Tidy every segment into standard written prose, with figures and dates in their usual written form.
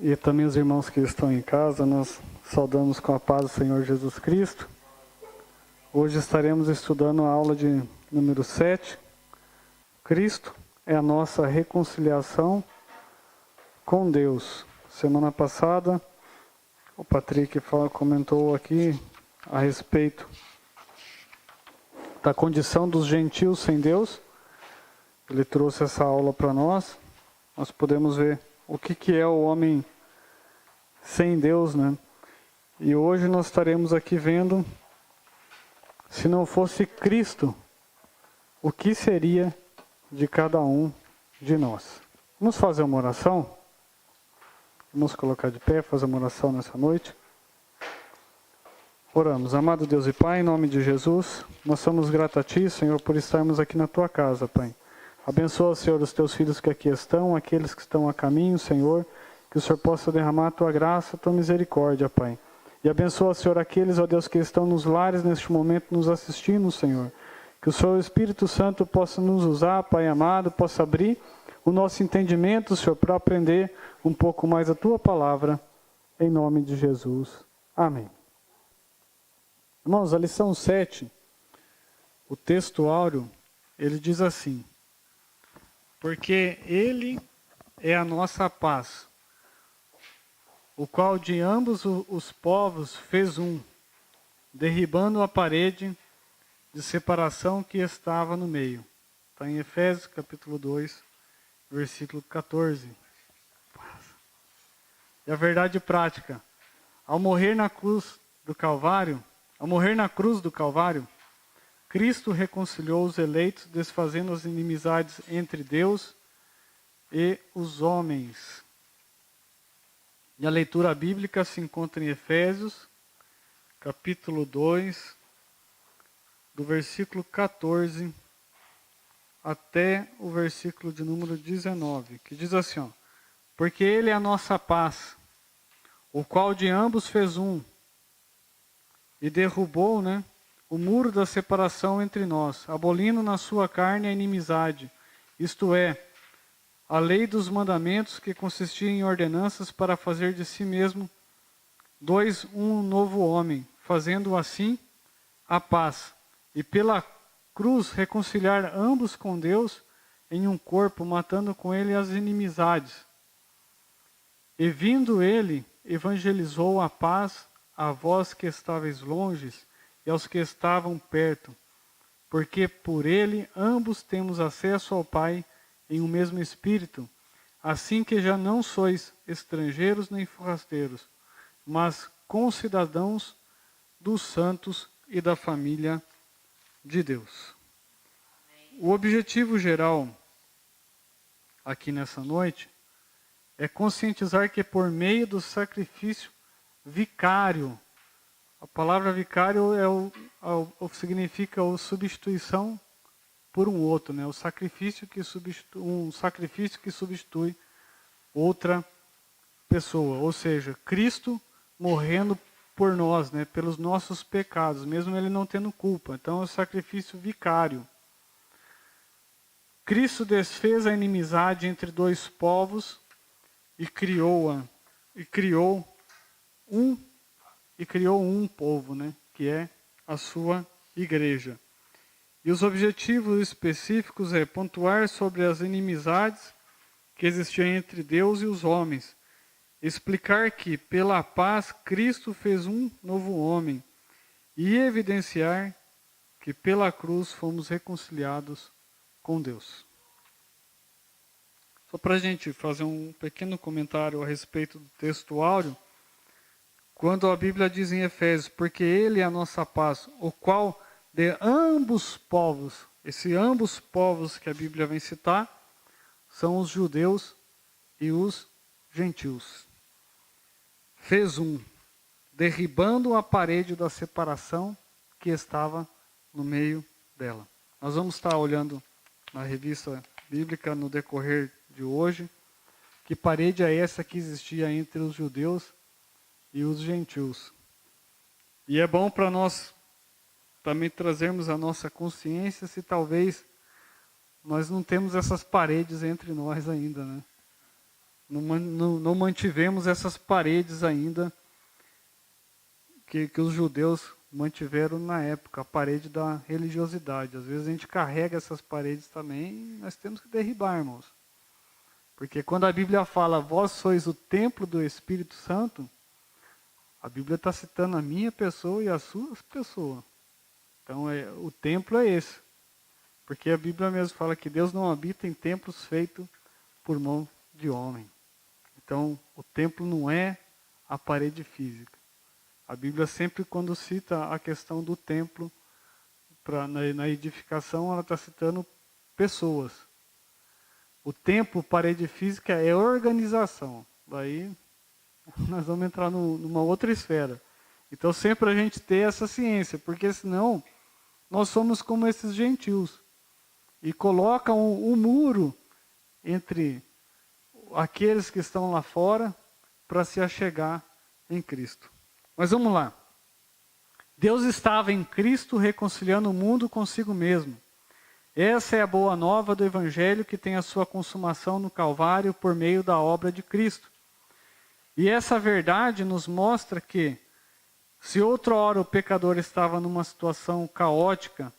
e também os irmãos que estão em casa, nós saudamos com a paz do Senhor Jesus Cristo. Hoje estaremos estudando a aula de número 7. Cristo é a nossa reconciliação com Deus. Semana passada, o Patrick comentou aqui a respeito da condição dos gentios sem Deus. Ele trouxe essa aula para nós. Nós podemos ver o que é o homem sem Deus, né? E hoje nós estaremos aqui vendo, se não fosse Cristo, o que seria de cada um de nós. Vamos fazer uma oração? Vamos colocar de pé, fazer uma oração nessa noite. Oramos. Amado Deus e Pai, em nome de Jesus, nós somos gratos a Ti, Senhor, por estarmos aqui na Tua casa, Pai. Abençoa, Senhor, os Teus filhos que aqui estão, aqueles que estão a caminho, Senhor, que o Senhor possa derramar a Tua graça, a Tua misericórdia, Pai. E abençoa, Senhor, aqueles, ó Deus, que estão nos lares neste momento nos assistindo, Senhor. Que o Senhor Espírito Santo possa nos usar, Pai amado, possa abrir o nosso entendimento, Senhor, para aprender um pouco mais a Tua palavra, em nome de Jesus. Amém. Irmãos, a lição 7, o texto áureo, ele diz assim: porque Ele é a nossa paz, o qual de ambos os povos fez um, derribando a parede de separação que estava no meio. Está em Efésios capítulo 2, versículo 14. E a verdade prática: ao morrer na cruz do Calvário, Cristo reconciliou os eleitos, desfazendo as inimizades entre Deus e os homens. E a leitura bíblica se encontra em Efésios, capítulo 2, do versículo 14 até o versículo de número 19, que diz assim, ó: porque Ele é a nossa paz, o qual de ambos fez um, e derrubou, o muro da separação entre nós, abolindo na sua carne a inimizade, isto é, a lei dos mandamentos, que consistia em ordenanças para fazer de si mesmo um novo homem, fazendo assim a paz, e pela cruz reconciliar ambos com Deus em um corpo, matando com ele as inimizades. E vindo ele, evangelizou a paz a vós que estáveis longes e aos que estavam perto, porque por ele ambos temos acesso ao Pai em um mesmo Espírito, assim que já não sois estrangeiros nem forasteiros, mas concidadãos dos santos e da família de Deus. O objetivo geral aqui nessa noite é conscientizar que por meio do sacrifício vicário, a palavra vicário significa a substituição por um outro, um sacrifício que substitui outra pessoa, ou seja, Cristo morrendo por nós, pelos nossos pecados, mesmo ele não tendo culpa. Então é o sacrifício vicário. Cristo desfez a inimizade entre dois povos e criou um povo, que é a sua igreja. E os objetivos específicos é pontuar sobre as inimizades que existiam entre Deus e os homens, explicar que pela paz Cristo fez um novo homem e evidenciar que pela cruz fomos reconciliados com Deus. Só para a gente fazer um pequeno comentário a respeito do texto áureo, quando a Bíblia diz em Efésios, porque Ele é a nossa paz, o qual de ambos povos, esses ambos povos que a Bíblia vem citar, são os judeus e os gentios. Fez um, derribando a parede da separação que estava no meio dela. Nós vamos estar olhando na revista bíblica no decorrer de hoje, que parede é essa que existia entre os judeus e os gentios. E é bom para nós também trazermos a nossa consciência se talvez nós não temos essas paredes entre nós ainda, Não mantivemos essas paredes ainda que os judeus mantiveram na época, a parede da religiosidade. Às vezes a gente carrega essas paredes também e nós temos que derribar, irmãos. Porque quando a Bíblia fala, vós sois o templo do Espírito Santo, a Bíblia está citando a minha pessoa e a sua pessoa. Então o templo é esse. Porque a Bíblia mesmo fala que Deus não habita em templos feitos por mão de homem. Então o templo não é a parede física. A Bíblia sempre, quando cita a questão do templo, na edificação, ela está citando pessoas. O templo, parede física, é organização. Daí nós vamos entrar numa outra esfera. Então sempre a gente ter essa ciência, porque senão nós somos como esses gentios. E colocam um muro entre aqueles que estão lá fora para se achegar em Cristo. Mas vamos lá. Deus estava em Cristo reconciliando o mundo consigo mesmo. Essa é a boa nova do Evangelho que tem a sua consumação no Calvário por meio da obra de Cristo. E essa verdade nos mostra que, se outrora o pecador estava numa situação caótica,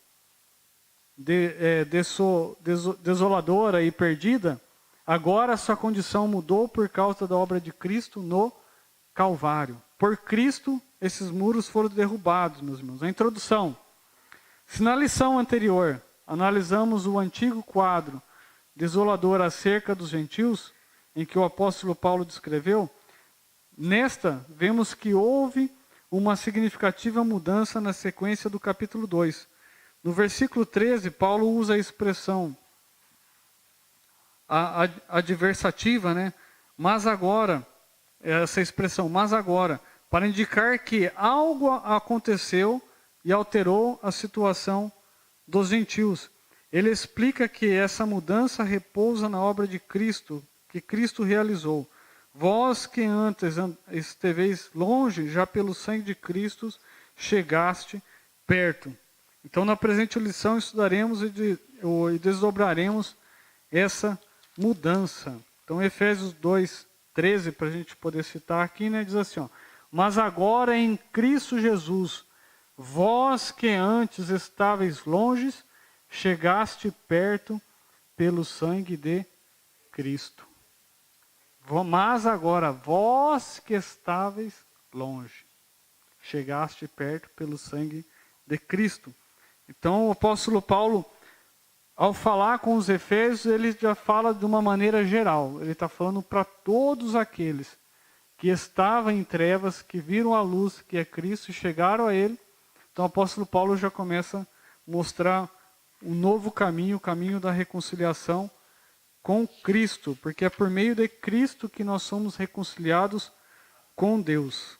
desoladora e perdida, agora a sua condição mudou por causa da obra de Cristo no Calvário. Por Cristo, esses muros foram derrubados, meus irmãos. A introdução. Se na lição anterior analisamos o antigo quadro desolador acerca dos gentios, em que o apóstolo Paulo descreveu, nesta vemos que houve uma significativa mudança na sequência do capítulo 2. No versículo 13, Paulo usa a expressão adversativa, né? Mas agora, essa expressão, mas agora, para indicar que algo aconteceu e alterou a situação dos gentios. Ele explica que essa mudança repousa na obra de Cristo, que Cristo realizou. Vós que antes esteveis longe, já pelo sangue de Cristo chegaste perto. Então, na presente lição, estudaremos e desdobraremos essa mudança. Então, Efésios 2:13, para a gente poder citar aqui, né, diz assim, ó, mas agora em Cristo Jesus, vós que antes estáveis longe, chegaste perto pelo sangue de Cristo. Mas agora, vós que estáveis longe, chegaste perto pelo sangue de Cristo. Então, o apóstolo Paulo, ao falar com os efésios, ele já fala de uma maneira geral. Ele está falando para todos aqueles que estavam em trevas, que viram a luz, que é Cristo, e chegaram a Ele. Então o apóstolo Paulo já começa a mostrar um novo caminho, o caminho da reconciliação com Cristo, porque é por meio de Cristo que nós somos reconciliados com Deus.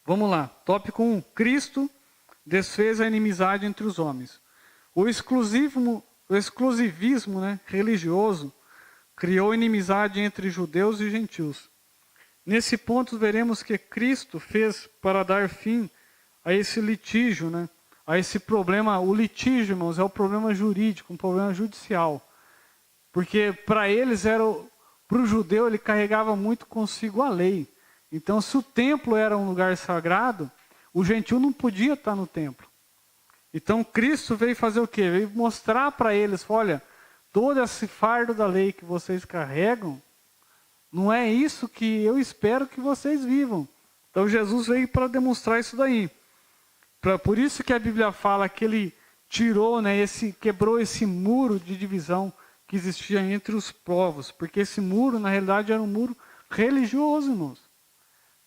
Vamos lá, tópico 1. Cristo desfez a inimizade entre os homens. O exclusivismo, né, religioso criou inimizade entre judeus e gentios. Nesse ponto, veremos que Cristo fez para dar fim a esse litígio, né? A esse problema. O litígio, irmãos, é o problema jurídico, um problema judicial. Porque para eles, para o judeu, ele carregava muito consigo a lei. Então, se o templo era um lugar sagrado, o gentio não podia estar no templo. Então, Cristo veio fazer o quê? Veio mostrar para eles, olha, todo esse fardo da lei que vocês carregam, não é isso que eu espero que vocês vivam. Então Jesus veio para demonstrar isso daí. Por isso que a Bíblia fala que ele tirou, né, quebrou esse muro de divisão que existia entre os povos. Porque esse muro, na realidade, era um muro religioso, irmãos.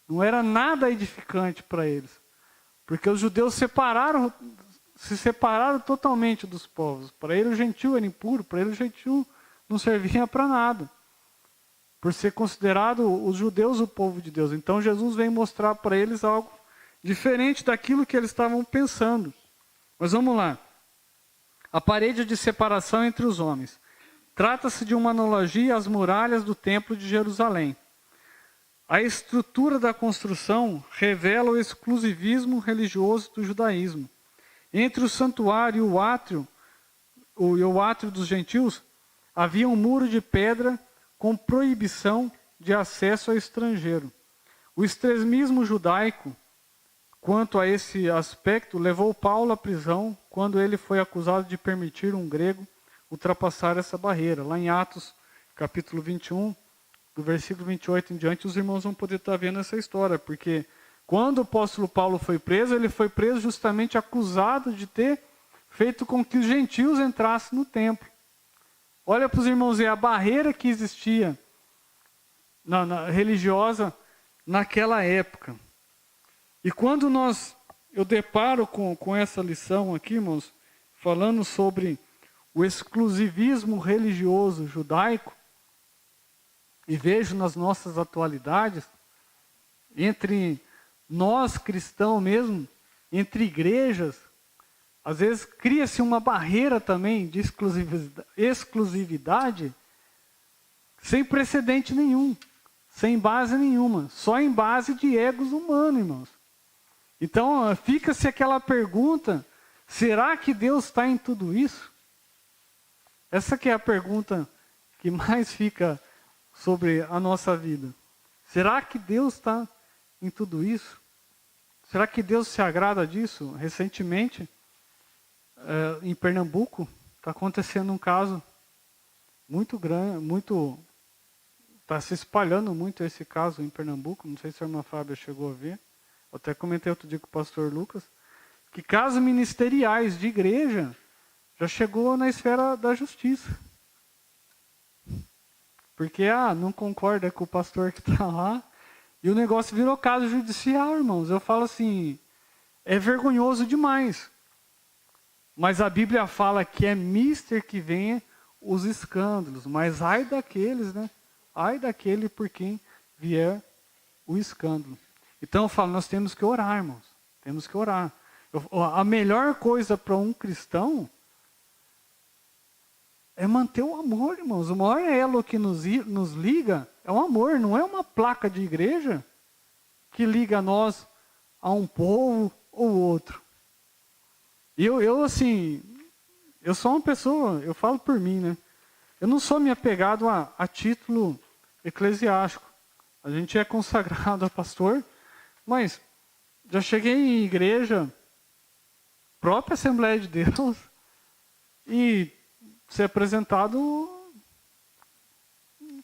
Não era nada edificante para eles. Porque os judeus se separaram totalmente dos povos. Para ele o gentio era impuro, para ele o gentio não servia para nada. Por ser considerado os judeus o povo de Deus. Então Jesus vem mostrar para eles algo diferente daquilo que eles estavam pensando. Mas vamos lá. A parede de separação entre os homens. Trata-se de uma analogia às muralhas do templo de Jerusalém. A estrutura da construção revela o exclusivismo religioso do judaísmo. Entre o santuário e o átrio dos gentios, havia um muro de pedra com proibição de acesso ao estrangeiro. O extremismo judaico, quanto a esse aspecto, levou Paulo à prisão quando ele foi acusado de permitir um grego ultrapassar essa barreira. Lá em Atos, capítulo 21, do versículo 28 em diante, os irmãos vão poder estar vendo essa história, porque quando o apóstolo Paulo foi preso, ele foi preso justamente acusado de ter feito com que os gentios entrassem no templo. Olha para os irmãos ver a barreira que existia religiosa naquela época. E quando eu deparo com essa lição aqui, irmãos, falando sobre o exclusivismo religioso judaico, e vejo nas nossas atualidades, entre nós cristãos mesmo, entre igrejas, às vezes cria-se uma barreira também de exclusividade sem precedente nenhum, sem base nenhuma, só em base de egos humanos, irmãos. Então fica-se aquela pergunta, será que Deus está em tudo isso? Essa que é a pergunta que mais fica sobre a nossa vida. Será que Deus está em tudo isso? Será que Deus se agrada disso? Recentemente, em Pernambuco, está acontecendo um caso muito grande, está se espalhando muito esse caso em Pernambuco, não sei se a irmã Fábia chegou a ver, eu até comentei outro dia com o pastor Lucas, que casos ministeriais de igreja já chegou na esfera da justiça. Porque, não concorda com o pastor que está lá, e o negócio virou caso judicial, irmãos. Eu falo assim, é vergonhoso demais. Mas a Bíblia fala que é mister que venha os escândalos. Mas ai daqueles, né? Ai daquele por quem vier o escândalo. Então eu falo, nós temos que orar, irmãos. Temos que orar. A melhor coisa para um cristão é manter o amor, irmãos. O maior elo que nos liga é o amor. Não é uma placa de igreja que liga nós a um povo ou outro. E eu sou uma pessoa, eu falo por mim, né? Eu não sou me apegado a título eclesiástico. A gente é consagrado a pastor, mas já cheguei em igreja, própria Assembleia de Deus, e ser apresentado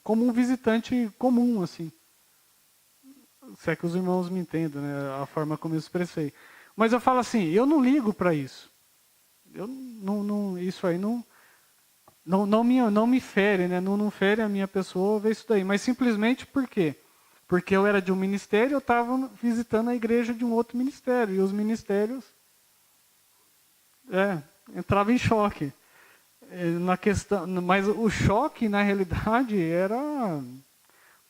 como um visitante comum, assim. Se é que os irmãos me entendam, né? A forma como eu expressei. Mas eu falo assim, eu não ligo para isso. Isso aí não me fere, né? Não fere a minha pessoa ver isso daí. Mas simplesmente por quê? Porque eu era de um ministério, eu estava visitando a igreja de um outro ministério. E os ministérios entravam em choque. Na questão, mas o choque, na realidade, era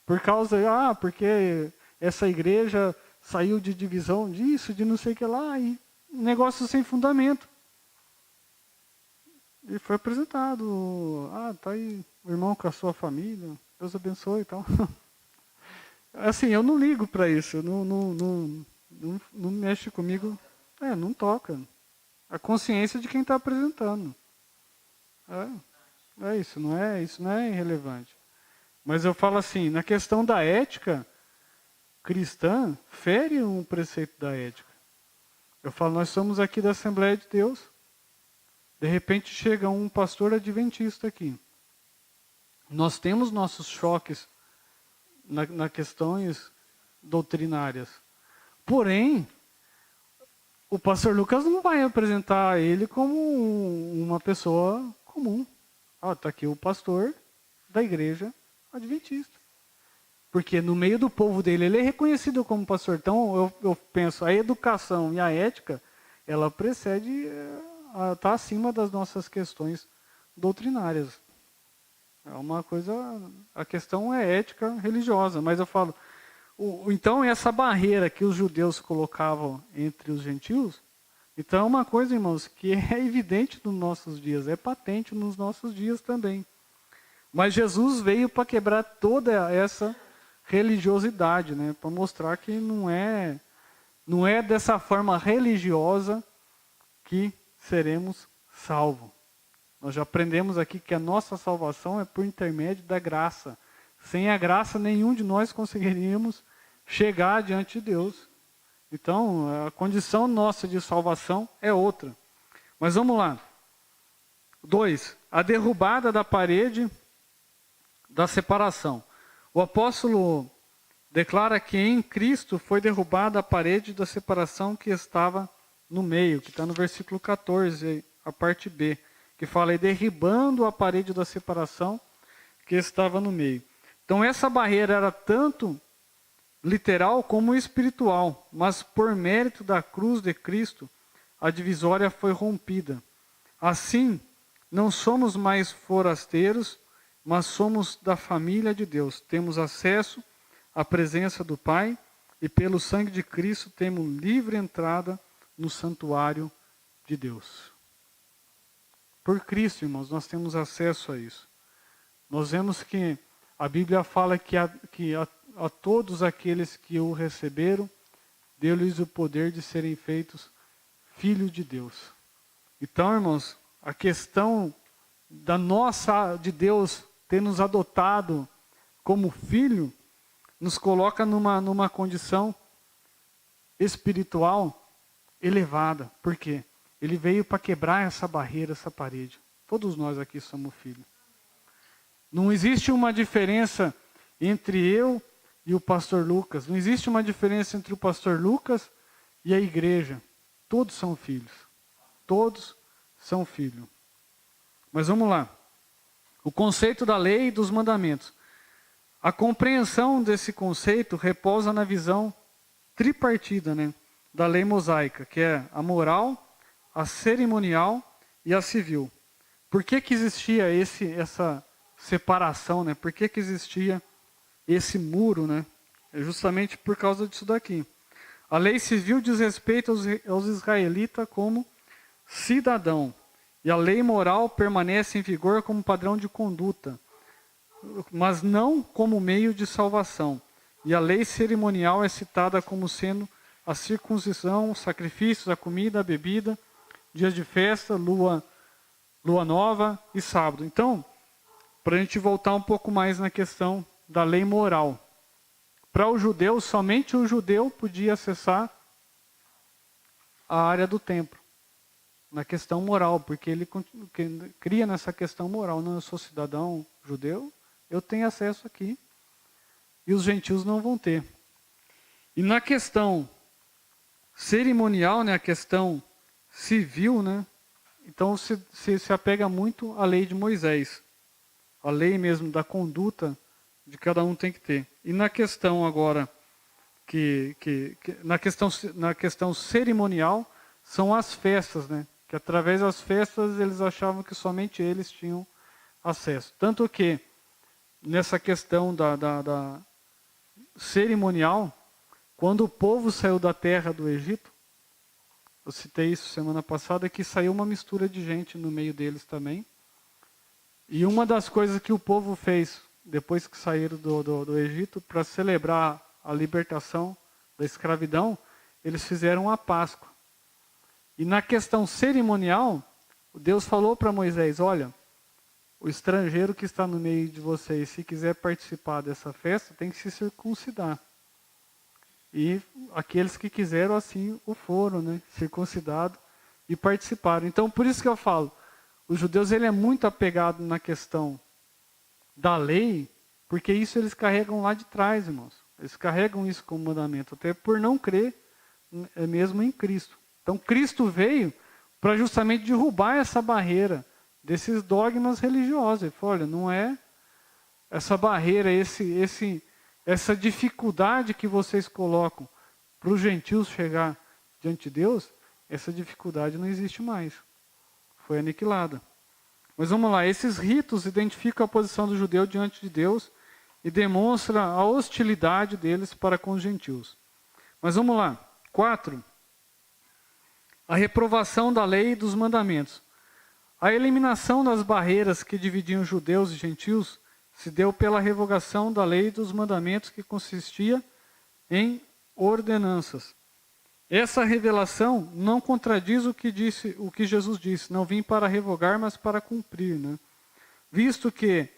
por causa, porque essa igreja saiu de divisão disso, de não sei o que lá, e um negócio sem fundamento. E foi apresentado, tá aí o irmão com a sua família, Deus abençoe e tal. Assim, eu não ligo para isso, não mexe comigo, não toca. A consciência de quem está apresentando. Isso não é irrelevante. Mas eu falo assim, na questão da ética cristã, fere um preceito da ética. Eu falo, nós somos aqui da Assembleia de Deus. De repente chega um pastor adventista aqui. Nós temos nossos choques nas questões doutrinárias. Porém, o pastor Lucas não vai apresentar ele como uma pessoa comum. Está aqui o pastor da igreja adventista. Porque no meio do povo dele, ele é reconhecido como pastor. Então, eu penso, a educação e a ética, ela precede, está acima das nossas questões doutrinárias. É uma coisa, a questão é ética religiosa, mas eu falo, então essa barreira que os judeus colocavam entre os gentios, então é uma coisa, irmãos, que é evidente nos nossos dias, é patente nos nossos dias também. Mas Jesus veio para quebrar toda essa religiosidade, né? Para mostrar que não é dessa forma religiosa que seremos salvos. Nós já aprendemos aqui que a nossa salvação é por intermédio da graça, Sem a graça, nenhum de nós conseguiríamos chegar diante de Deus. Então, a condição nossa de salvação é outra. Mas vamos lá. 2. A derrubada da parede da separação. O apóstolo declara que em Cristo foi derrubada a parede da separação que estava no meio, que está no versículo 14, a parte B, que fala, derribando a parede da separação que estava no meio. Então essa barreira era tanto literal como espiritual, mas por mérito da cruz de Cristo, a divisória foi rompida. Assim, não somos mais forasteiros, mas somos da família de Deus. Temos acesso à presença do Pai e pelo sangue de Cristo temos livre entrada no santuário de Deus. Por Cristo, irmãos, nós temos acesso a isso. Nós vemos que a Bíblia fala que a todos aqueles que o receberam, deu-lhes o poder de serem feitos filhos de Deus. Então, irmãos, a questão de Deus ter nos adotado como filho, nos coloca numa condição espiritual elevada. Por quê? Ele veio para quebrar essa barreira, essa parede. Todos nós aqui somos filhos. Não existe uma diferença entre eu e o pastor Lucas. Não existe uma diferença entre o pastor Lucas e a igreja. Todos são filhos. Todos são filhos. Mas vamos lá. O conceito da lei e dos mandamentos. A compreensão desse conceito repousa na visão tripartida, da lei mosaica, que é a moral, a cerimonial e a civil. Por que existia essa separação? Por que existia esse muro? É justamente por causa disso daqui. A lei civil diz respeito aos israelitas como cidadão. E a lei moral permanece em vigor como padrão de conduta, mas não como meio de salvação. E a lei cerimonial é citada como sendo a circuncisão, os sacrifícios, a comida, a bebida, dias de festa, lua nova e sábado. Então, para a gente voltar um pouco mais na questão da lei moral. Para o judeu, somente o judeu podia acessar a área do templo. Na questão moral, porque ele cria nessa questão moral. Não, eu sou cidadão judeu, eu tenho acesso aqui. E os gentios não vão ter. E na questão cerimonial, a questão civil, então se apega muito à lei de Moisés. A lei mesmo da conduta de cada um tem que ter. E na questão agora, na questão cerimonial, são as festas, que através das festas eles achavam que somente eles tinham acesso. Tanto que, nessa questão da cerimonial, quando o povo saiu da terra do Egito, eu citei isso semana passada, que saiu uma mistura de gente no meio deles também. E uma das coisas que o povo fez, depois que saíram do Egito, para celebrar a libertação da escravidão, eles fizeram a Páscoa. E na questão cerimonial, Deus falou para Moisés, olha, o estrangeiro que está no meio de vocês, se quiser participar dessa festa, tem que se circuncidar. E aqueles que quiseram assim o foram, circuncidados e participaram. Então, por isso que eu falo, os judeus ele é muito apegado na questão da lei, porque isso eles carregam lá de trás, irmãos. Eles carregam isso como mandamento, até por não crer mesmo em Cristo. Então, Cristo veio para justamente derrubar essa barreira desses dogmas religiosos. Ele falou, olha, não é essa barreira, essa dificuldade que vocês colocam para os gentios chegar diante de Deus, essa dificuldade não existe mais. Foi aniquilada. Mas vamos lá, esses ritos identificam a posição do judeu diante de Deus e demonstram a hostilidade deles para com os gentios. Mas vamos lá, 4. A reprovação da lei e dos mandamentos. A eliminação das barreiras que dividiam judeus e gentios se deu pela revogação da lei e dos mandamentos que consistia em ordenanças. Essa revelação não contradiz o que Jesus disse, não vim para revogar, mas para cumprir, Visto que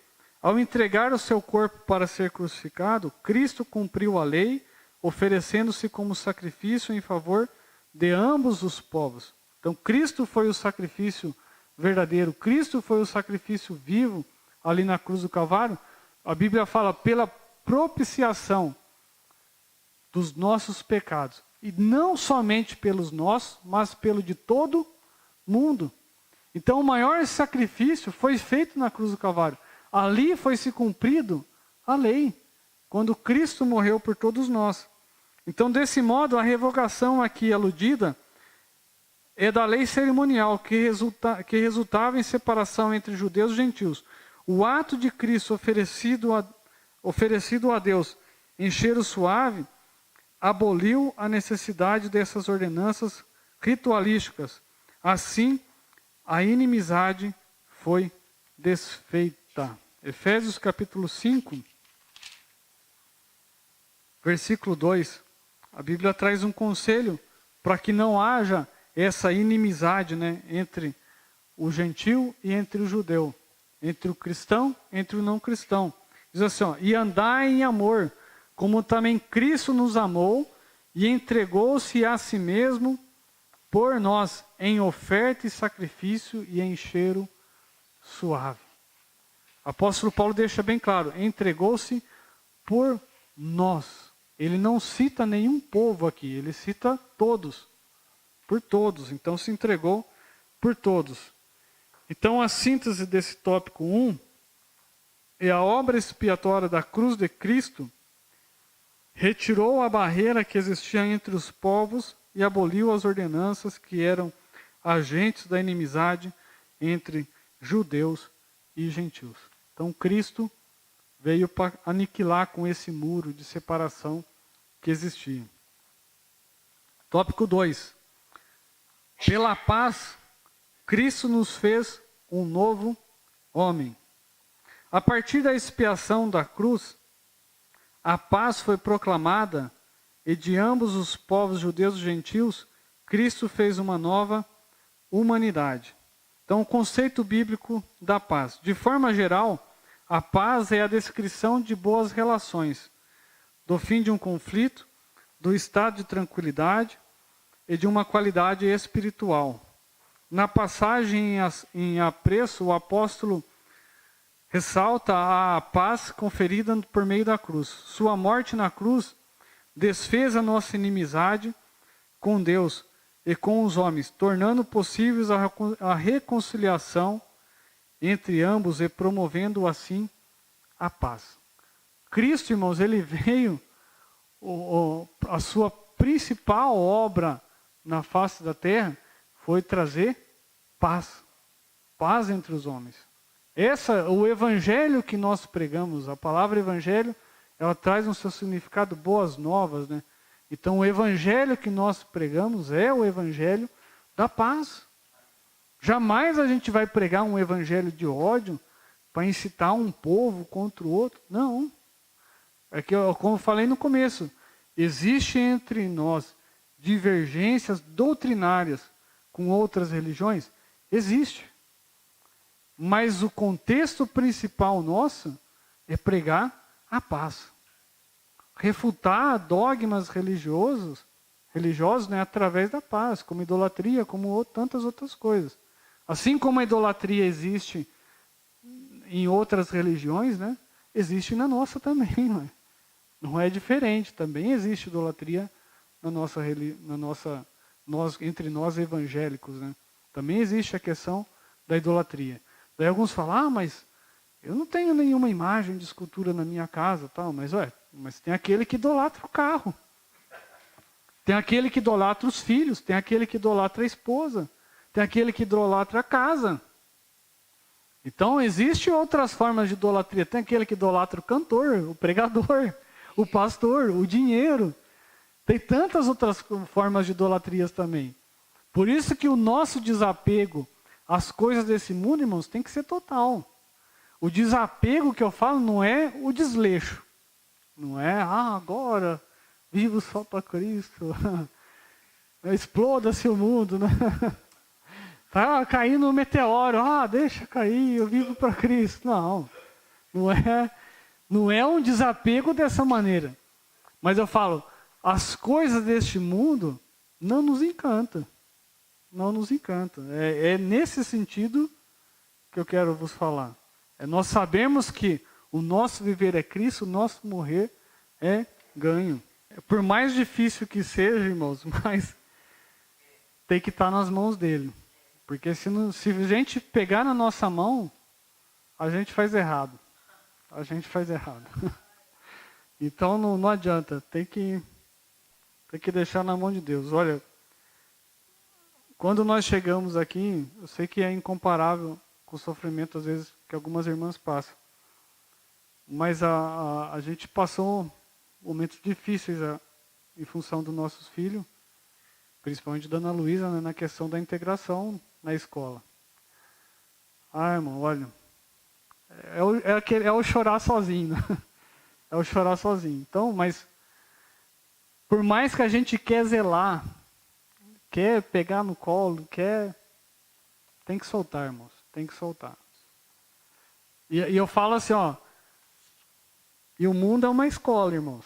Ao entregar o seu corpo para ser crucificado, Cristo cumpriu a lei, oferecendo-se como sacrifício em favor de ambos os povos. Então, Cristo foi o sacrifício verdadeiro, Cristo foi o sacrifício vivo ali na cruz do Calvário. A Bíblia fala pela propiciação dos nossos pecados. E não somente pelos nossos, mas pelo de todo mundo. Então, o maior sacrifício foi feito na cruz do Calvário. Ali foi se cumprido a lei, quando Cristo morreu por todos nós. Então, desse modo, a revogação aqui aludida é da lei cerimonial, que resultava em separação entre judeus e gentios. O ato de Cristo oferecido a Deus em cheiro suave aboliu a necessidade dessas ordenanças ritualísticas. Assim, a inimizade foi desfeita. Efésios capítulo 5, versículo 2. A Bíblia traz um conselho para que não haja essa inimizade, né, entre o gentio e entre o judeu, entre o cristão e entre o não cristão. Diz assim, ó, e andai em amor, como também Cristo nos amou e entregou-se a si mesmo por nós, em oferta e sacrifício e em cheiro suave. O apóstolo Paulo deixa bem claro, entregou-se por nós. Ele não cita nenhum povo aqui, ele cita todos, por todos. Então se entregou por todos. Então a síntese desse tópico 1 é a obra expiatória da cruz de Cristo retirou a barreira que existia entre os povos e aboliu as ordenanças que eram agentes da inimizade entre judeus e gentios. Então Cristo veio para aniquilar com esse muro de separação que existia. Tópico 2. Pela paz, Cristo nos fez um novo homem. A partir da expiação da cruz, a paz foi proclamada e de ambos os povos judeus e gentios, Cristo fez uma nova humanidade. Então, o conceito bíblico da paz. De forma geral, a paz é a descrição de boas relações, do fim de um conflito, do estado de tranquilidade e de uma qualidade espiritual. Na passagem em apreço, o apóstolo ressalta a paz conferida por meio da cruz. Sua morte na cruz desfez a nossa inimizade com Deus e com os homens, tornando possíveis a reconciliação entre ambos e promovendo assim a paz. Cristo, irmãos, ele veio, a sua principal obra na face da terra foi trazer paz. Paz entre os homens. O evangelho que nós pregamos, a palavra evangelho, ela traz no seu significado boas novas, né? Então o evangelho que nós pregamos é o evangelho da paz. Jamais a gente vai pregar um evangelho de ódio para incitar um povo contra o outro. Não. É que, como eu falei no começo, existe entre nós divergências doutrinárias com outras religiões? Existe. Mas o contexto principal nosso é pregar a paz. Refutar dogmas religiosos, né, através da paz, como idolatria, como tantas outras coisas. Assim como a idolatria existe em outras religiões, né, existe na nossa também. Né? Não é diferente, também existe idolatria entre nós evangélicos. Né? Também existe a questão da idolatria. Daí alguns falam, mas eu não tenho nenhuma imagem de escultura na minha casa, tal, mas tem aquele que idolatra o carro. Tem aquele que idolatra os filhos, tem aquele que idolatra a esposa, tem aquele que idolatra a casa. Então, existem outras formas de idolatria. Tem aquele que idolatra o cantor, o pregador, o pastor, o dinheiro. Tem tantas outras formas de idolatrias também. Por isso que o nosso desapego às coisas desse mundo, irmãos, tem que ser total. O desapego que eu falo não é o desleixo. Não é, agora vivo só para Cristo. Exploda-se o mundo, né? Tá caindo um meteoro, deixa cair, eu vivo para Cristo. Não. Não é um desapego dessa maneira. Mas eu falo, as coisas deste mundo não nos encantam. Não nos encantam. É nesse sentido que eu quero vos falar. Nós sabemos que o nosso viver é Cristo, o nosso morrer é ganho. Por mais difícil que seja, irmãos, mas tem que estar nas mãos dele. Porque se a gente pegar na nossa mão, a gente faz errado. A gente faz errado. Então não adianta, tem que deixar na mão de Deus. Olha, quando nós chegamos aqui, eu sei que é incomparável com o sofrimento, às vezes, que algumas irmãs passam. Mas a gente passou momentos difíceis em função dos nossos filhos, principalmente da Ana Luísa, né, na questão da integração na escola. Irmão, olha, é o chorar sozinho, né? É o chorar sozinho. Então, mas por mais que a gente quer zelar, quer pegar no colo, tem que soltar, irmãos, tem que soltar. E eu falo assim, ó, e o mundo é uma escola, irmãos.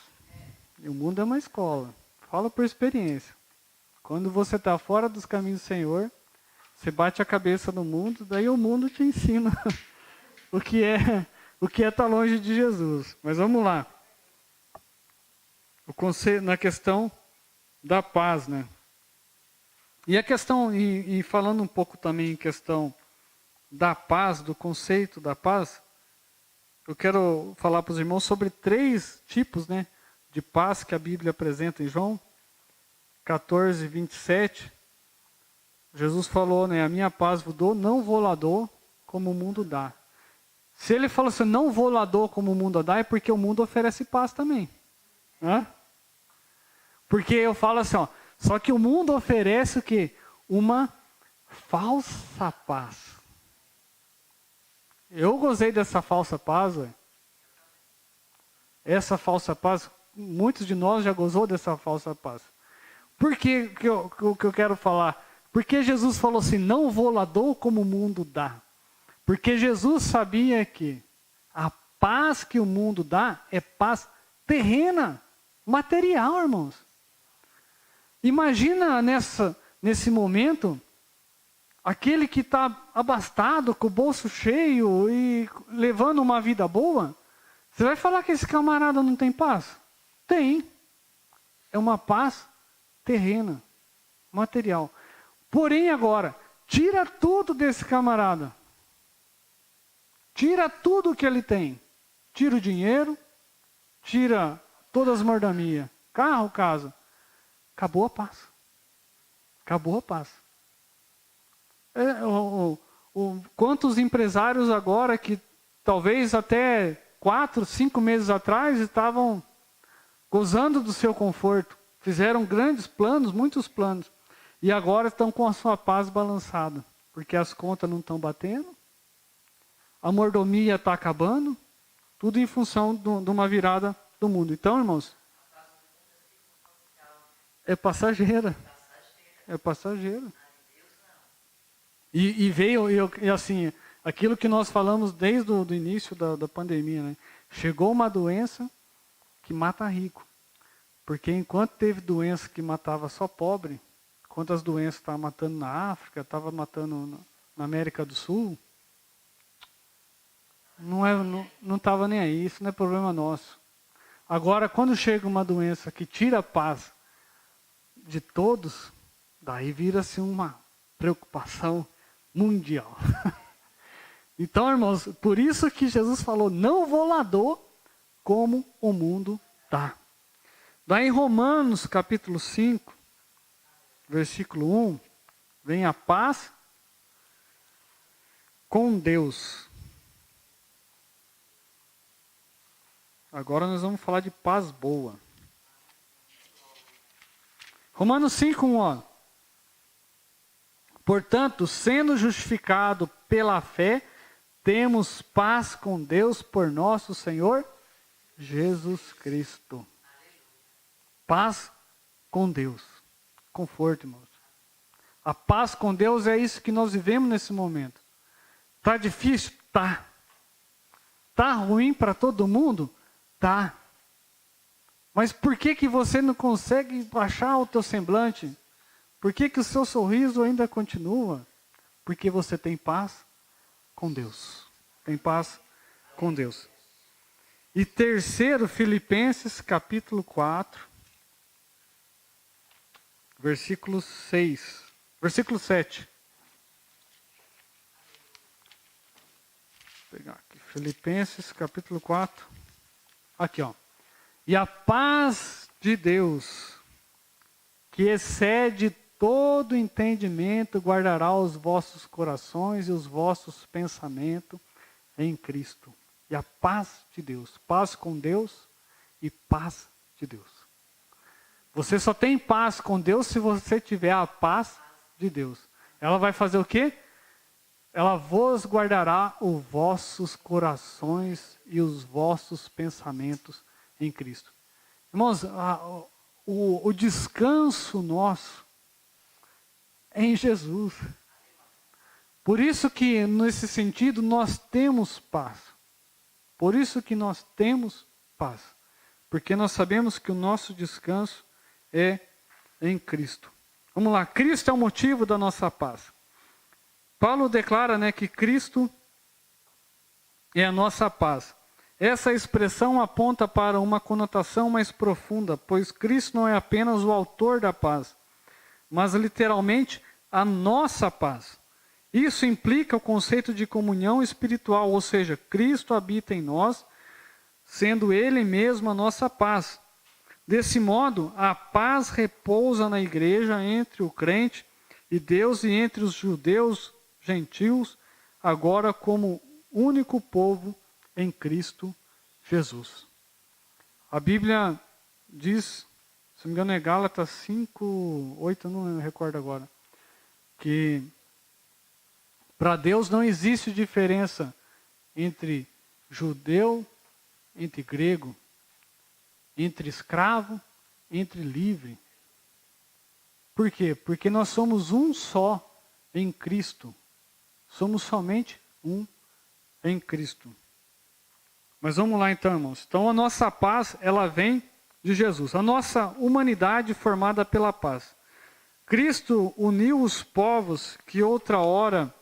E o mundo é uma escola. Falo por experiência. Quando você está fora dos caminhos do Senhor, você bate a cabeça no mundo, daí o mundo te ensina o que é estar longe de Jesus. Mas vamos lá. O conceito, na questão da paz, né? E a questão, e falando um pouco também em questão da paz, do conceito da paz, eu quero falar para os irmãos sobre 3 tipos, né, de paz que a Bíblia apresenta em João 14, 27. Jesus falou, né, a minha paz vos dou, não vou lá dou como o mundo dá. Se ele falou assim, não vou lá dou como o mundo dá, é porque o mundo oferece paz também. Né? Porque eu falo assim, ó, só que o mundo oferece o quê? Uma falsa paz. Eu gozei dessa falsa paz, ué. Essa falsa paz, muitos de nós já gozou dessa falsa paz. Por que eu quero falar? Porque Jesus falou assim, não vou lá dou como o mundo dá. Porque Jesus sabia que a paz que o mundo dá é paz terrena, material, irmãos. Imagina nesse momento, aquele que está abastado, com o bolso cheio e levando uma vida boa, você vai falar que esse camarada não tem paz? Tem. É uma paz terrena, material. Porém agora, tira tudo desse camarada. Tira tudo que ele tem. Tira o dinheiro, tira todas as mordomias, carro, casa. Acabou a paz. Acabou a paz. Quantos empresários agora que talvez até 4, 5 meses atrás estavam gozando do seu conforto, fizeram grandes planos, muitos planos, e agora estão com a sua paz balançada, porque as contas não estão batendo, a mordomia está acabando, tudo em função de uma virada do mundo. Então, irmãos, é passageira. É passageira. E veio, e assim, aquilo que nós falamos desde o início da pandemia, né? Chegou uma doença que mata rico. Porque enquanto teve doença que matava só pobre, quantas doenças estavam matando na África, estavam matando na América do Sul, não estava nem aí, isso não é problema nosso. Agora, quando chega uma doença que tira a paz de todos, daí vira-se uma preocupação mundial. Então, irmãos, por isso que Jesus falou, não vou lá dou como o mundo dá. Daí em Romanos capítulo 5, versículo 1, vem a paz com Deus. Agora nós vamos falar de paz boa. Romanos 5, 1, ó. Portanto, sendo justificado pela fé, temos paz com Deus por nosso Senhor Jesus Cristo. Paz com Deus. Conforto, irmãos. A paz com Deus é isso que nós vivemos nesse momento. Tá difícil? Tá. Tá ruim para todo mundo? Tá. Mas por que você não consegue baixar o teu semblante? Por que o seu sorriso ainda continua? Porque você tem paz com Deus. Tem paz com Deus. E terceiro, Filipenses capítulo 4, versículo 6. Versículo 7. Vou pegar aqui. Filipenses capítulo 4. Aqui, ó. E a paz de Deus, que excede todo entendimento, guardará os vossos corações e os vossos pensamentos em Cristo. E a paz de Deus, paz com Deus e paz de Deus. Você só tem paz com Deus se você tiver a paz de Deus. Ela vai fazer o quê? Ela vos guardará os vossos corações e os vossos pensamentos em Cristo. Irmãos, o descanso nosso é em Jesus. Por isso que, nesse sentido, nós temos paz. Por isso que nós temos paz. Porque nós sabemos que o nosso descanso é em Cristo. Vamos lá, Cristo é o motivo da nossa paz. Paulo declara, né, que Cristo é a nossa paz. Essa expressão aponta para uma conotação mais profunda, pois Cristo não é apenas o autor da paz, mas literalmente a nossa paz. Isso implica o conceito de comunhão espiritual, ou seja, Cristo habita em nós, sendo Ele mesmo a nossa paz. Desse modo, a paz repousa na igreja entre o crente e Deus e entre os judeus, gentios, agora como único povo em Cristo Jesus. A Bíblia diz, se não me engano é Gálatas 5, 8, eu não recordo agora, que para Deus não existe diferença entre judeu, entre grego, entre escravo, entre livre. Por quê? Porque nós somos um só em Cristo. Somos somente um em Cristo. Mas vamos lá então, irmãos. Então a nossa paz, ela vem de Jesus. A nossa humanidade formada pela paz. Cristo uniu os povos que outra hora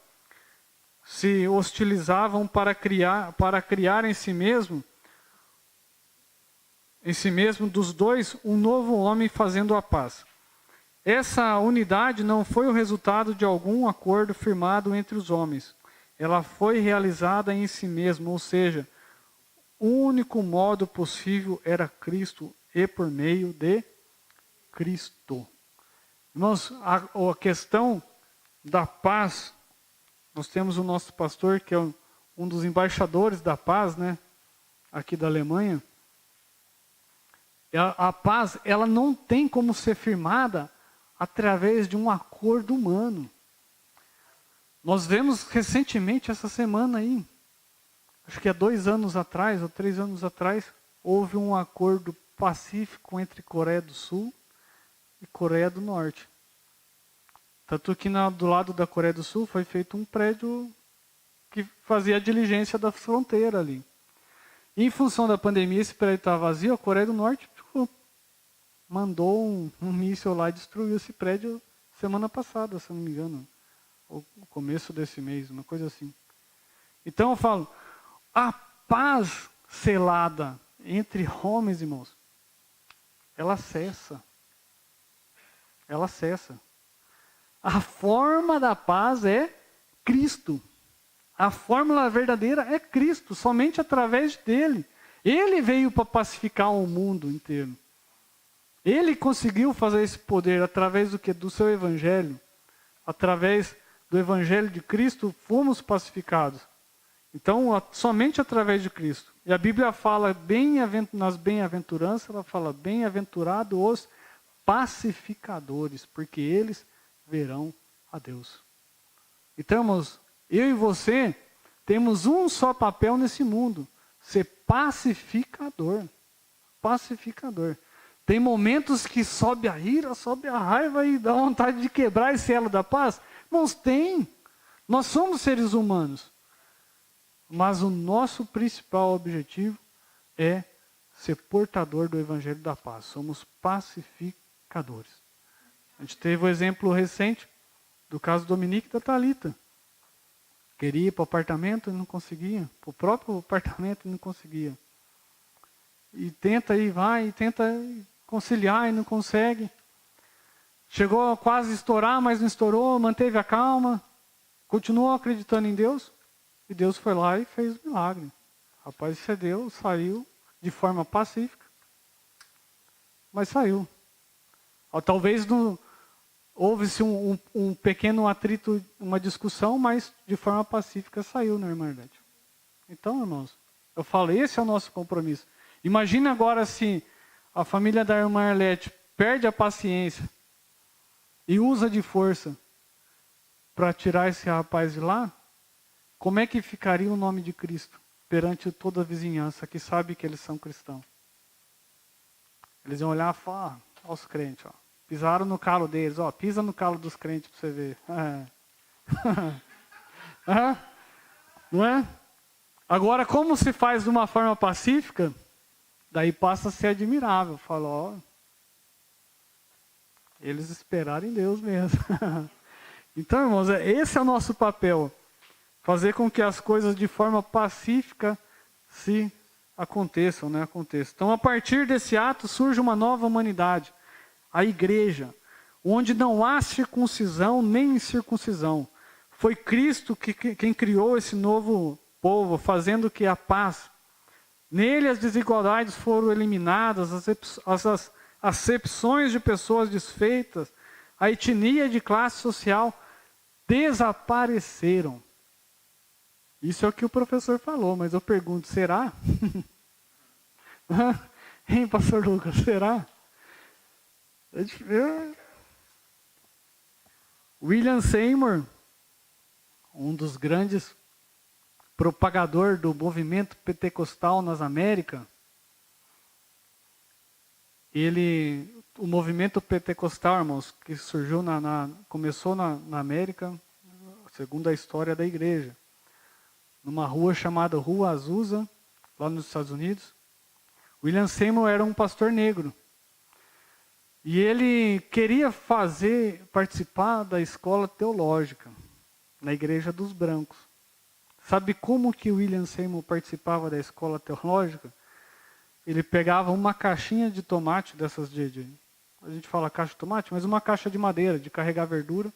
se hostilizavam para criar em si mesmo dos dois um novo homem fazendo a paz. Essa unidade não foi o resultado de algum acordo firmado entre os homens. Ela foi realizada em si mesmo, ou seja, o único modo possível era Cristo e por meio de Cristo. Irmãos, a questão da paz, nós temos o nosso pastor, que é um dos embaixadores da paz, né, aqui da Alemanha. A paz, ela não tem como ser firmada através de um acordo humano. Nós vemos recentemente, essa semana aí, acho que há 2 anos atrás, ou 3 anos atrás, houve um acordo pacífico entre Coreia do Sul e Coreia do Norte. Tanto que do lado da Coreia do Sul foi feito um prédio que fazia a diligência da fronteira ali. E em função da pandemia, esse prédio estava vazio, a Coreia do Norte mandou um míssil lá e destruiu esse prédio semana passada, se não me engano. Ou no começo desse mês, uma coisa assim. Então eu falo, a paz selada entre homens, irmãos, ela cessa. Ela cessa. A forma da paz é Cristo. A fórmula verdadeira é Cristo, somente através dele. Ele veio para pacificar o mundo inteiro. Ele conseguiu fazer esse poder através do que? Do seu evangelho. Através do evangelho de Cristo, fomos pacificados. Então, somente através de Cristo. E a Bíblia fala, nas bem-aventuranças, ela fala, bem-aventurados os pacificadores, porque eles verão a Deus. Então, irmãos, eu e você temos um só papel nesse mundo, ser pacificador. Pacificador. Tem momentos que sobe a ira, sobe a raiva e dá vontade de quebrar esse elo da paz. Irmãos, tem. Nós somos seres humanos. Mas o nosso principal objetivo é ser portador do Evangelho da Paz. Somos pacificadores. A gente teve o exemplo recente do caso Dominique e da Thalita. Queria ir para o apartamento e não conseguia. Para o próprio apartamento e não conseguia. E tenta e vai, e tenta conciliar e não consegue. Chegou a quase estourar, mas não estourou, manteve a calma. Continuou acreditando em Deus. E Deus foi lá e fez o milagre. O rapaz cedeu, saiu de forma pacífica. Mas saiu. Talvez houve-se um pequeno atrito, uma discussão, mas de forma pacífica saiu, né, irmã Arlete? Então, irmãos, eu falo, esse é o nosso compromisso. Imagina agora se a família da irmã Arlete perde a paciência e usa de força para tirar esse rapaz de lá, como é que ficaria o nome de Cristo perante toda a vizinhança que sabe que eles são cristãos? Eles iam olhar e falar, ó, os crentes, ó, pisaram no calo deles, ó, pisa no calo dos crentes para você ver. Não é? Agora, como se faz de uma forma pacífica, daí passa a ser admirável. Fala, ó, eles esperaram em Deus mesmo. Então, irmãos, esse é o nosso papel. Fazer com que as coisas de forma pacífica se aconteçam, né? Então, a partir desse ato, surge uma nova humanidade. A igreja, onde não há circuncisão nem incircuncisão. Foi Cristo quem criou esse novo povo, fazendo que a paz. Nele as desigualdades foram eliminadas, as acepções de pessoas desfeitas, a etnia de classe social desapareceram. Isso é o que o professor falou, mas eu pergunto, será? Hein, pastor Lucas, será? William Seymour, um dos grandes propagadores do movimento pentecostal nas Américas, o movimento pentecostal, irmãos, que surgiu começou na América, segundo a história da igreja, numa rua chamada Rua Azusa, lá nos Estados Unidos. William Seymour era um pastor negro. E ele queria participar da escola teológica, na igreja dos brancos. Sabe como que William Seymour participava da escola teológica? Ele pegava uma caixinha de tomate, dessas a gente fala caixa de tomate, mas uma caixa de madeira, de carregar verdura,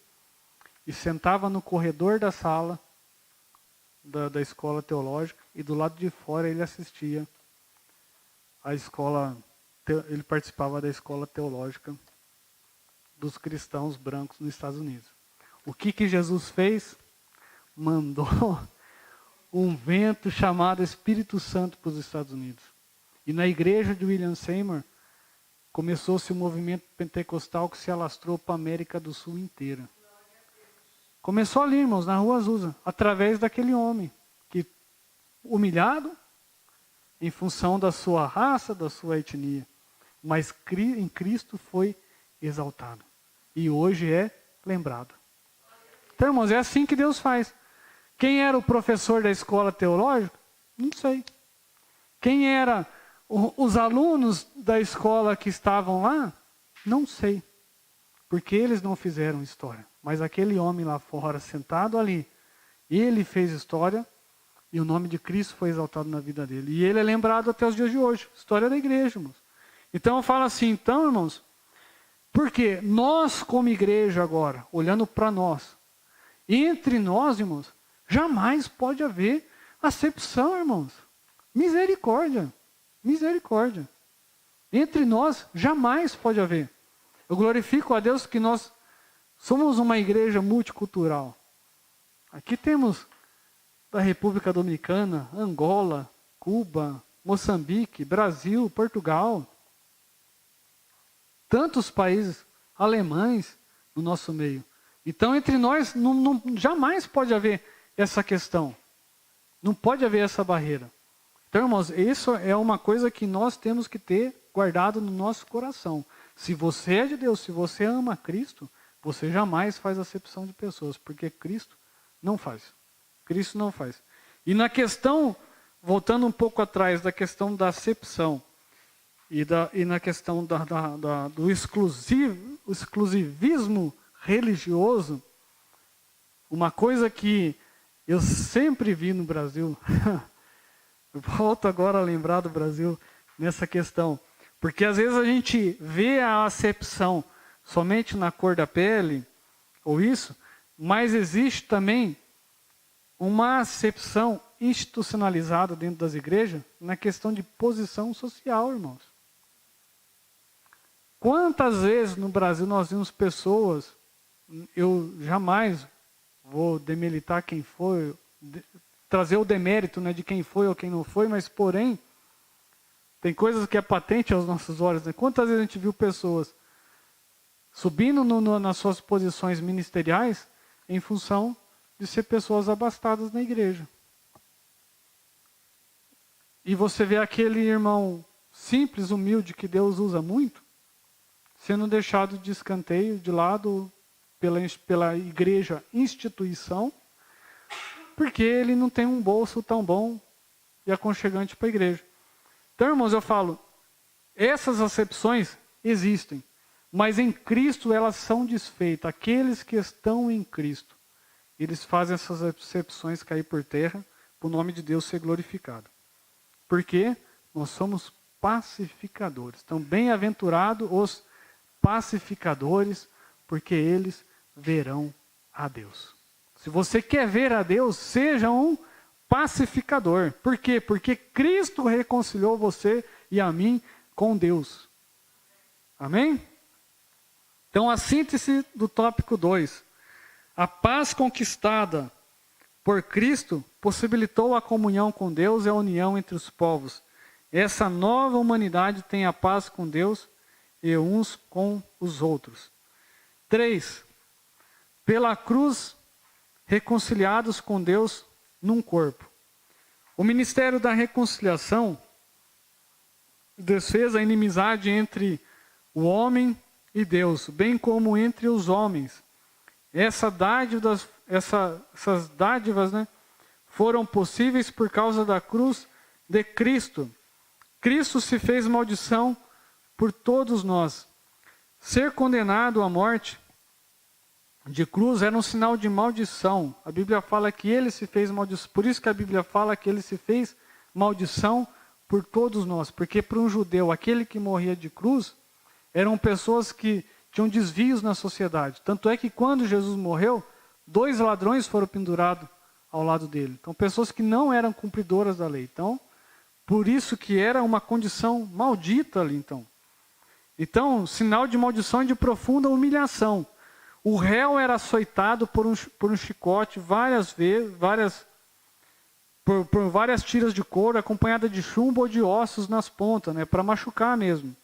e sentava no corredor da sala da escola teológica, e do lado de fora ele assistia à escola, ele participava da escola teológica dos cristãos brancos nos Estados Unidos. O que Jesus fez? Mandou um vento chamado Espírito Santo para os Estados Unidos. E na igreja de William Seymour, começou-se o movimento pentecostal que se alastrou para a América do Sul inteira. Começou ali, irmãos, na Rua Azusa, através daquele homem que, humilhado, em função da sua raça, da sua etnia, mas em Cristo foi exaltado. E hoje é lembrado. Então, irmãos, é assim que Deus faz. Quem era o professor da escola teológica? Não sei. Quem era os alunos da escola que estavam lá? Não sei. Porque eles não fizeram história. Mas aquele homem lá fora, sentado ali, ele fez história e o nome de Cristo foi exaltado na vida dele. E ele é lembrado até os dias de hoje. História da igreja, irmãos. Então eu falo assim, irmãos, porque nós como igreja agora, olhando para nós, entre nós, irmãos, jamais pode haver acepção, irmãos. Misericórdia. Misericórdia. Entre nós, jamais pode haver. Eu glorifico a Deus que nós somos uma igreja multicultural. Aqui temos da República Dominicana, Angola, Cuba, Moçambique, Brasil, Portugal. Tantos países alemães no nosso meio. Então, entre nós, jamais pode haver essa questão. Não pode haver essa barreira. Então, irmãos, isso é uma coisa que nós temos que ter guardado no nosso coração. Se você é de Deus, se você ama Cristo, você jamais faz acepção de pessoas, porque Cristo não faz. Cristo não faz. E na questão, voltando um pouco atrás, da questão da acepção e na questão do exclusivismo religioso, uma coisa que eu sempre vi no Brasil, eu volto agora a lembrar do Brasil nessa questão, porque às vezes a gente vê a acepção somente na cor da pele, ou isso, mas existe também uma acepção institucionalizada dentro das igrejas na questão de posição social, irmãos. Quantas vezes no Brasil nós vimos pessoas, eu jamais vou demeritar quem foi, trazer o demérito, né, de quem foi ou quem não foi, mas porém, tem coisas que é patente aos nossos olhos. Né? Quantas vezes a gente viu pessoas subindo nas suas posições ministeriais em função de ser pessoas abastadas na igreja. E você vê aquele irmão simples, humilde, que Deus usa muito, sendo deixado de escanteio, de lado, pela igreja instituição, porque ele não tem um bolso tão bom e aconchegante para a igreja. Então, irmãos, eu falo, essas acepções existem, mas em Cristo elas são desfeitas. Aqueles que estão em Cristo, eles fazem essas acepções cair por terra, para o nome de Deus ser glorificado. Porque nós somos pacificadores. Então, bem-aventurados os pacificadores, porque eles verão a Deus. Se você quer ver a Deus, seja um pacificador. Por quê? Porque Cristo reconciliou você e a mim com Deus. Amém? Então, a síntese do tópico 2. A paz conquistada por Cristo possibilitou a comunhão com Deus e a união entre os povos. Essa nova humanidade tem a paz com Deus e uns com os outros. 3. Pela cruz, reconciliados com Deus num corpo. O ministério da reconciliação desfez a inimizade entre o homem e Deus, bem como entre os homens. Essas dádivas, né, foram possíveis por causa da cruz de Cristo. Cristo se fez maldição por todos nós. Ser condenado à morte de cruz era um sinal de maldição. A Bíblia fala que ele se fez maldição. Por isso que a Bíblia fala que ele se fez maldição por todos nós. Porque para um judeu, aquele que morria de cruz, eram pessoas que tinham desvios na sociedade. Tanto é que quando Jesus morreu, 2 ladrões foram pendurados ao lado dele. Então, pessoas que não eram cumpridoras da lei. Então, por isso que era uma condição maldita ali, então. Então, sinal de maldição e de profunda humilhação. O réu era açoitado por um chicote várias vezes, por várias tiras de couro, acompanhada de chumbo ou de ossos nas pontas, né, para machucar mesmo.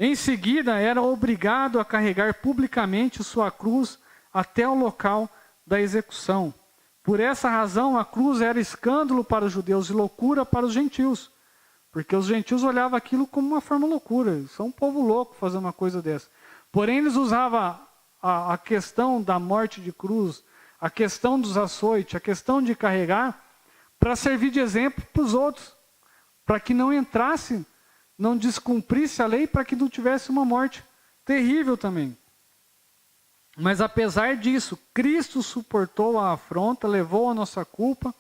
Em seguida, era obrigado a carregar publicamente sua cruz até o local da execução. Por essa razão, a cruz era escândalo para os judeus e loucura para os gentios. Porque os gentios olhavam aquilo como uma forma loucura. Eles são um povo louco fazer uma coisa dessa. Porém, eles usavam a questão da morte de cruz, a questão dos açoites, a questão de carregar, para servir de exemplo para os outros. Para que não entrasse, não descumprisse a lei, para que não tivesse uma morte terrível também. Mas apesar disso, Cristo suportou a afronta, levou a nossa culpa,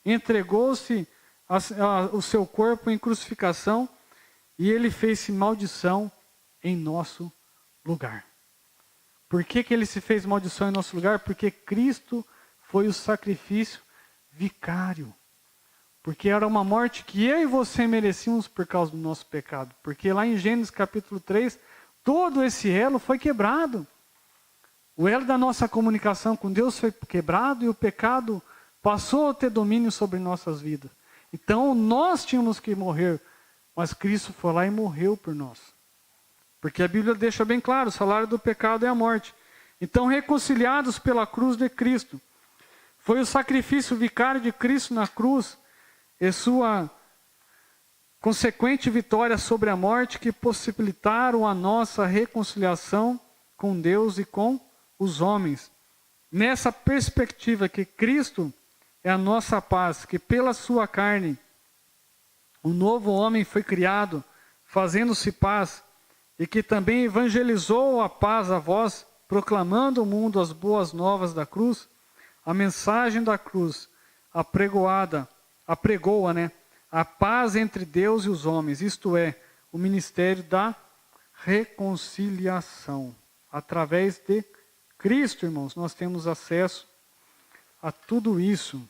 entregou-se o seu corpo em crucificação e ele fez-se maldição em nosso lugar. Por que ele se fez maldição em nosso lugar? Porque Cristo foi o sacrifício vicário. Porque era uma morte que eu e você merecíamos por causa do nosso pecado. Porque lá em Gênesis capítulo 3, todo esse elo foi quebrado. O elo da nossa comunicação com Deus foi quebrado e o pecado passou a ter domínio sobre nossas vidas. Então nós tínhamos que morrer, mas Cristo foi lá e morreu por nós. Porque a Bíblia deixa bem claro, o salário do pecado é a morte. Então, reconciliados pela cruz de Cristo. Foi o sacrifício vicário de Cristo na cruz e sua consequente vitória sobre a morte que possibilitaram a nossa reconciliação com Deus e com os homens. Nessa perspectiva que Cristo é a nossa paz, que pela sua carne o novo homem foi criado, fazendo-se paz, e que também evangelizou a paz a vós, proclamando ao mundo as boas novas da cruz, a mensagem da cruz, apregoa, a paz entre Deus e os homens, isto é, o ministério da reconciliação. Através de Cristo, irmãos, nós temos acesso a tudo isso.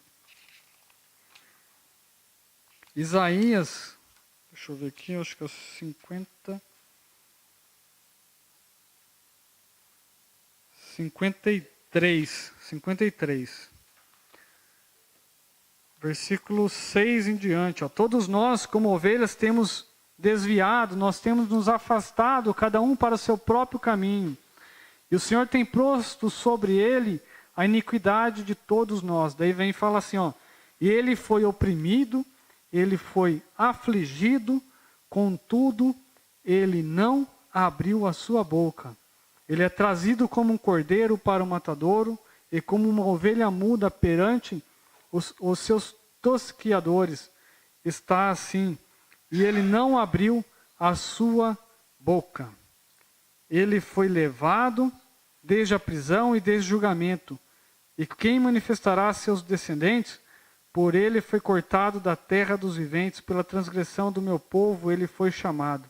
Isaías, deixa eu ver aqui, acho que é 53. Versículo 6 em diante. Ó. Todos nós, como ovelhas, temos desviado, nós temos nos afastado, cada um para o seu próprio caminho. E o Senhor tem posto sobre ele a iniquidade de todos nós. Daí vem e fala assim, ó, e ele foi oprimido, ele foi afligido, contudo, ele não abriu a sua boca. Ele é trazido como um cordeiro para o matadouro, e como uma ovelha muda perante os seus tosquiadores. Está assim, e ele não abriu a sua boca. Ele foi levado desde a prisão e desde o julgamento. E quem manifestará a seus descendentes? Por ele foi cortado da terra dos viventes, pela transgressão do meu povo ele foi chamado.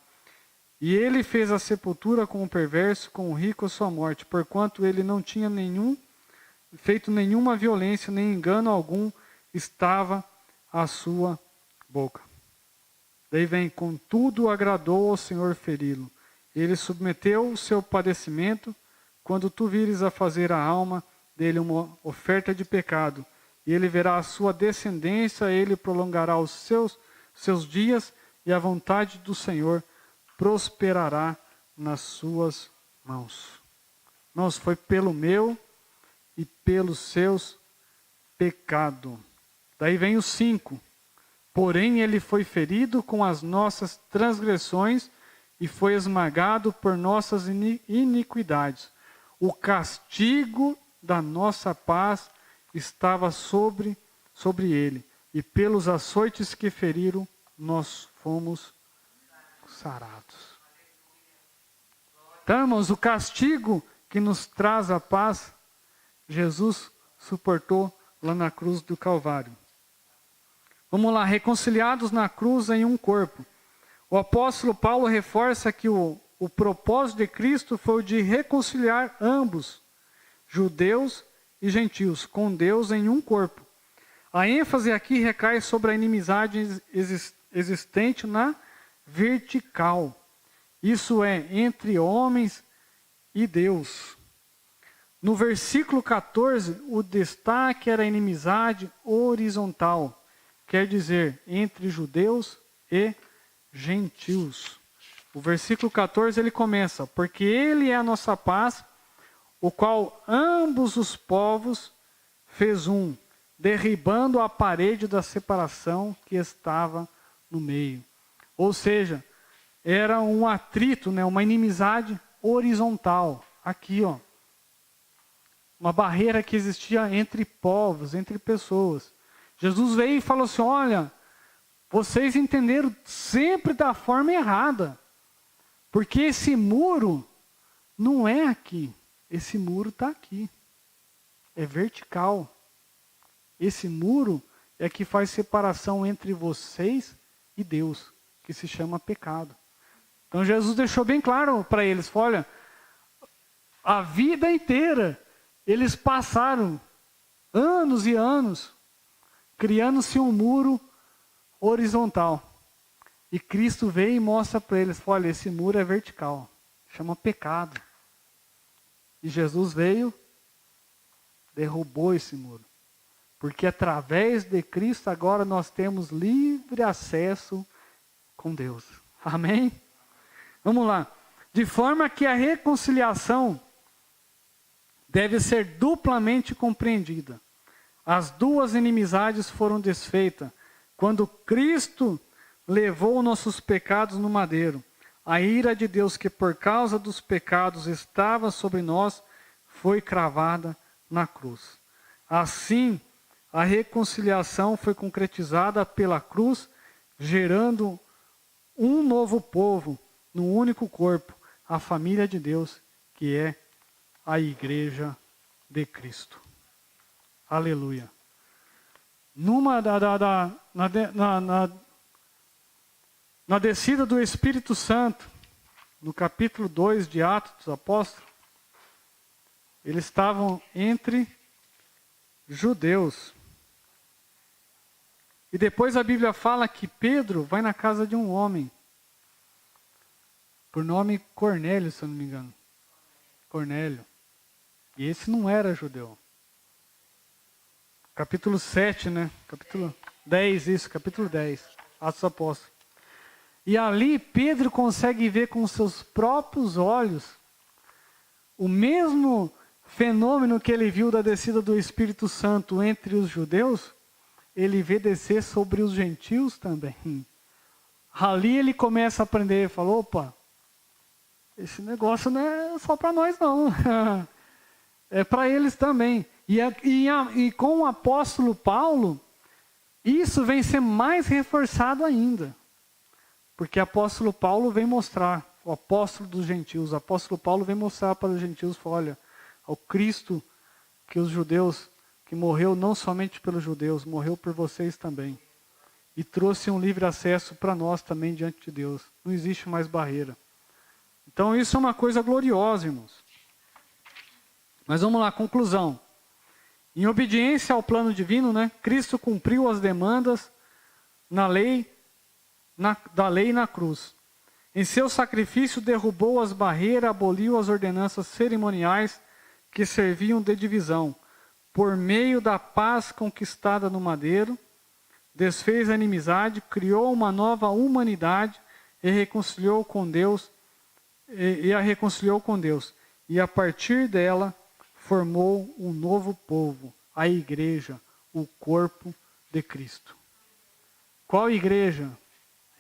E ele fez a sepultura com o perverso, com o rico a sua morte, porquanto ele não tinha feito nenhuma violência, nem engano algum estava a sua boca. Daí vem, contudo agradou ao Senhor feri-lo. Ele submeteu o seu padecimento, quando tu vires a fazer a alma dele uma oferta de pecado, e ele verá a sua descendência, ele prolongará os seus dias, e a vontade do Senhor prosperará nas suas mãos. Irmãos, foi pelo meu e pelos seus pecados. Daí vem o 5. Porém ele foi ferido com as nossas transgressões e foi esmagado por nossas iniquidades. O castigo da nossa paz estava sobre ele, e pelos açoites que feriram, nós fomos sarados. Então, irmãos, o castigo que nos traz a paz, Jesus suportou lá na cruz do Calvário. Vamos lá, reconciliados na cruz em um corpo. O apóstolo Paulo reforça que o propósito de Cristo foi o de reconciliar ambos, judeus e gentios, com Deus em um corpo. A ênfase aqui recai sobre a inimizade existente na vertical. Isso é, entre homens e Deus. No versículo 14, o destaque era a inimizade horizontal. Quer dizer, entre judeus e gentios. O versículo 14 ele começa, porque ele é a nossa paz, o qual ambos os povos fez um, derribando a parede da separação que estava no meio. Ou seja, era um atrito, uma inimizade horizontal. Aqui, ó, uma barreira que existia entre povos, entre pessoas. Jesus veio e falou assim, olha, vocês entenderam sempre da forma errada. Porque esse muro não é aqui. Esse muro está aqui. É vertical. Esse muro é que faz separação entre vocês e Deus, que se chama pecado. Então Jesus deixou bem claro para eles, olha, a vida inteira eles passaram anos e anos criando-se um muro horizontal. E Cristo veio e mostra para eles, olha, esse muro é vertical, chama pecado. E Jesus veio, derrubou esse muro. Porque através de Cristo agora nós temos livre acesso com Deus. Amém? Vamos lá. De forma que a reconciliação deve ser duplamente compreendida. As duas inimizades foram desfeitas quando Cristo levou nossos pecados no madeiro. A ira de Deus que por causa dos pecados estava sobre nós foi cravada na cruz. Assim, A reconciliação foi concretizada pela cruz, gerando um novo povo, num único corpo, a família de Deus, que é a Igreja de Cristo. Aleluia. Na descida do Espírito Santo, no capítulo 2 de Atos dos Apóstolos, eles estavam entre judeus. E depois a Bíblia fala que Pedro vai na casa de um homem, por nome Cornélio, se eu não me engano. Cornélio. E esse não era judeu. Capítulo 7, né? Capítulo 10, isso, capítulo 10. Atos dos Apóstolos. E ali Pedro consegue ver com seus próprios olhos o mesmo fenômeno que ele viu da descida do Espírito Santo entre os judeus, ele vê descer sobre os gentios também. Ali ele começa a aprender, falou, opa, esse negócio não é só para nós não, é para eles também. E com o apóstolo Paulo, isso vem ser mais reforçado ainda. Porque o apóstolo Paulo vem mostrar, o apóstolo dos gentios, o apóstolo Paulo vem mostrar para os gentios, olha, ao Cristo que os judeus, que morreu não somente pelos judeus, morreu por vocês também. E trouxe um livre acesso para nós também diante de Deus. Não existe mais barreira. Então isso é uma coisa gloriosa, irmãos. Mas vamos lá, conclusão. Em obediência ao plano divino, né, Cristo cumpriu as demandas da lei na cruz. Em seu sacrifício derrubou as barreiras, aboliu as ordenanças cerimoniais que serviam de divisão. Por meio da paz conquistada no madeiro, desfez a inimizade, criou uma nova humanidade e reconciliou com Deus, e a reconciliou com Deus. E a partir dela formou um novo povo, a igreja, o corpo de Cristo. Qual igreja?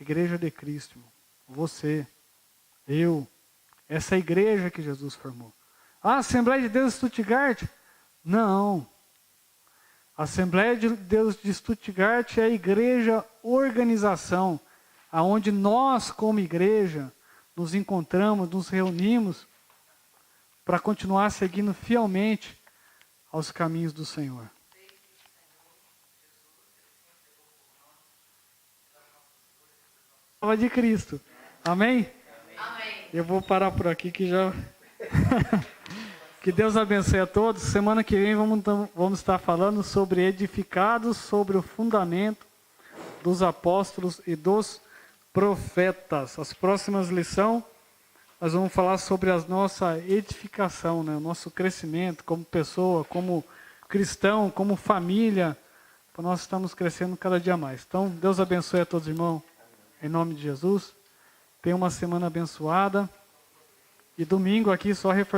A igreja de Cristo, irmão. Você, eu, essa igreja que Jesus formou. A Assembleia de Deus de Stuttgart? Não. A Assembleia de Deus de Stuttgart é a igreja organização, aonde nós, como igreja, nos encontramos, nos reunimos para continuar seguindo fielmente aos caminhos do Senhor. De Cristo. Amém? Amém. Eu vou parar por aqui que já... Que Deus abençoe a todos. Semana que vem vamos estar falando sobre edificados sobre o fundamento dos apóstolos e dos profetas. As próximas lições, nós vamos falar sobre a nossa edificação, né? O nosso crescimento como pessoa, como cristão, como família, para nós estamos crescendo cada dia mais. Então, Deus abençoe a todos, irmãos, em nome de Jesus. Tenha uma semana abençoada. E domingo aqui só reforçar.